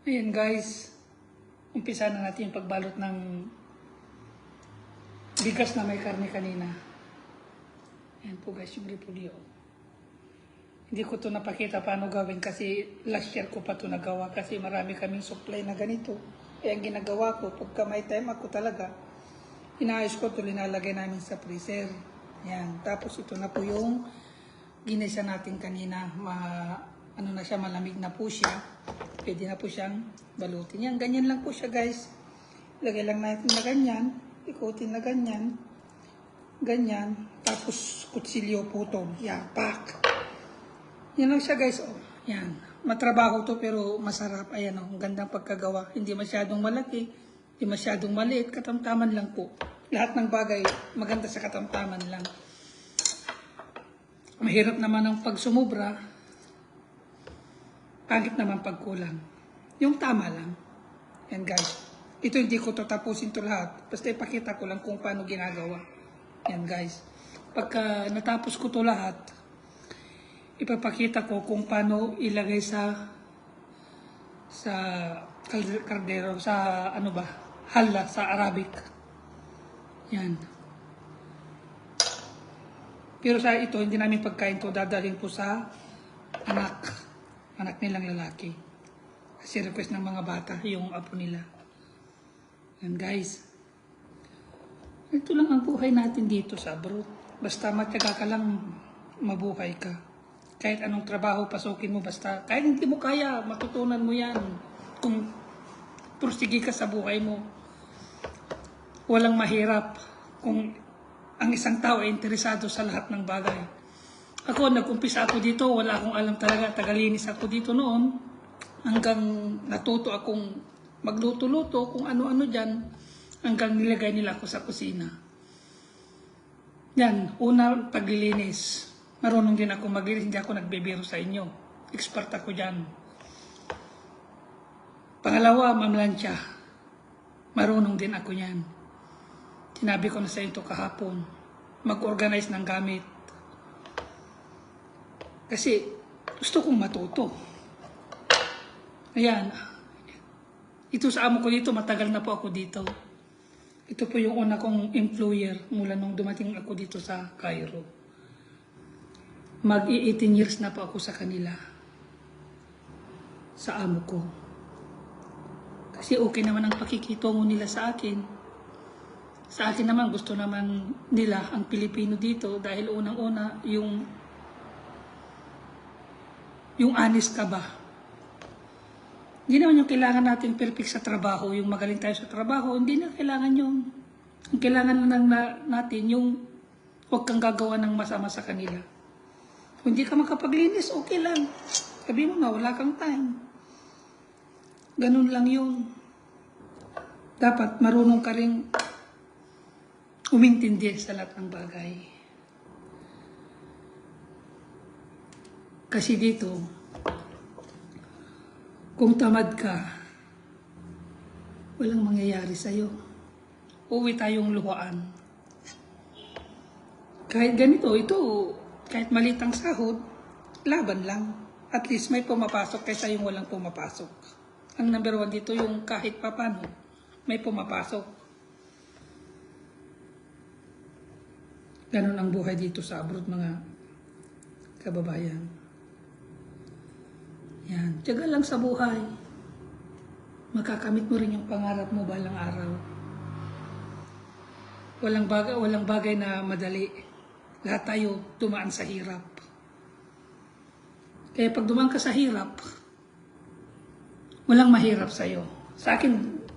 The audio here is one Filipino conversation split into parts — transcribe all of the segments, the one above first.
Ayan guys, umpisa na natin yung pagbalot ng bigas na may karne kanina. Ayan po guys, yung repolyo. Hindi ko to napakita paano gawin kasi last year ko pa to nagawa kasi marami kaming supply na ganito. Kaya ang ginagawa ko, pagka may time ako talaga, inaayos ko to, linalagay namin sa freezer. Ayan, tapos ito na po yung ginisa natin kanina. Ano na siya, malamig na po siya. Pwede na po siyang balutin. Yan, ganyan lang po siya guys. Lagay lang natin na ganyan. Ikutin na ganyan. Ganyan. Tapos kutsilyo po ito. Yan, pak. Yan lang siya guys. Oh, yan. Matrabaho to pero masarap. Ayan oh, ang gandang pagkagawa. Hindi masyadong malaki. Hindi masyadong maliit. Katamtaman lang po. Lahat ng bagay maganda sa katamtaman lang. Mahirap naman ang pagsumubra. Pangit naman pagkulang. Yung tama lang. Yan guys. Ito hindi ko tatapusin to lahat. Basta ipakita ko lang kung paano ginagawa. Yan guys. Pagka natapos ko to lahat, ipapakita ko kung paano ilagay sa kaldero, sa ano ba, hala, sa Arabic. Yan. Pero sa ito, hindi namin pagkain to, dadalhin po sa anak nilang lalaki. Kasi request ng mga bata, yung apo nila. Yan guys. Ito lang ang buhay natin dito sa abroad. Basta matyaga ka lang, mabuhay ka. Kahit anong trabaho, pasukin mo. Basta kahit hindi mo kaya, matutunan mo yan. Kung pursige ka sa buhay mo, walang mahirap. Kung ang isang tao ay interesado sa lahat ng bagay. Ako, nag-umpisa ako dito, wala akong alam talaga. Tagalinis ako dito noon. Hanggang natuto akong magluto-luto, kung ano-ano dyan. Hanggang nilagay nila ako sa kusina. Yan, una, paglilinis. Marunong din ako maglinis, hindi ako nagbibiro sa inyo. Expert ako dyan. Pangalawa, mamlansya. Marunong din ako yan. Sinabi ko na sa ito kahapon. Mag-organize ng gamit. Kasi gusto kong matuto. Ayan. Ito sa amo ko dito, matagal na po ako dito. Ito po yung una kong employer mula nung dumating ako dito sa Cairo. Mag-18 years na po ako sa kanila. Sa amo ko. Kasi okay naman ang pakikitungo nila sa akin. Sa akin naman, gusto naman nila ang Pilipino dito dahil unang-una yung honest ka ba. Hindi naman yung kailangan natin perfect sa trabaho, yung magaling tayo sa trabaho, hindi na kailangan yung, ang kailangan lang natin yung huwag kang gagawa ng masama sa kanila. Kung hindi ka makapaglinis, okay lang. Sabi mo nga, wala kang time. Ganun lang yun. Dapat marunong ka rin umintindi sa lahat ng bagay. Kasi dito, kung tamad ka, walang mangyayari sa'yo. Uwi tayong luhaan. Kahit ganito, ito, kahit malitang sahod, laban lang. At least may pumapasok kaysa yung walang pumapasok. Ang number one dito, yung kahit papano, may pumapasok. Ganun ang buhay dito sa abroad, mga kababayan. Yan, tiyaga lang sa buhay. Makakamit mo rin yung pangarap mo balang araw. Walang bagay na madali. Lahat tayo dumaan sa hirap. Kaya pag dumaan ka sa hirap, walang mahirap sa'yo. Sa akin,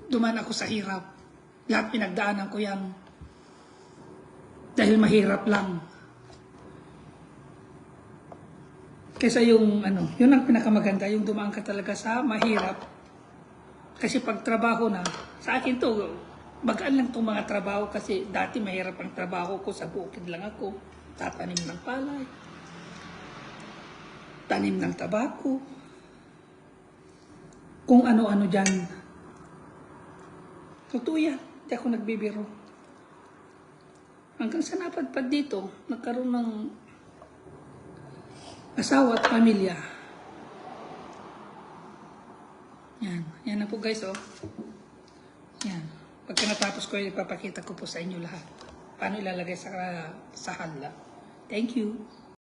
dumaan ako sa hirap. Lahat pinagdaanan ko yan. Dahil mahirap lang. Kaysa yung yun ang pinakamaganda, yung dumaan ka talaga sa mahirap. Kasi pag trabaho na, sa akin to, bagaan lang itong mga trabaho kasi dati mahirap ang trabaho ko, sa bukid lang ako. Tatanim ng palay, tanim ng tabako, kung ano-ano dyan. Totoo yan, hindi ako nagbibiro. Hanggang sa napadpad dito, nagkaroon ng asawa at pamilya. Yan. Yan na po guys, oh. Yan. Pagka natapos ko, ipapakita ko po sa inyo lahat. Paano ilalagay sa hala. Thank you.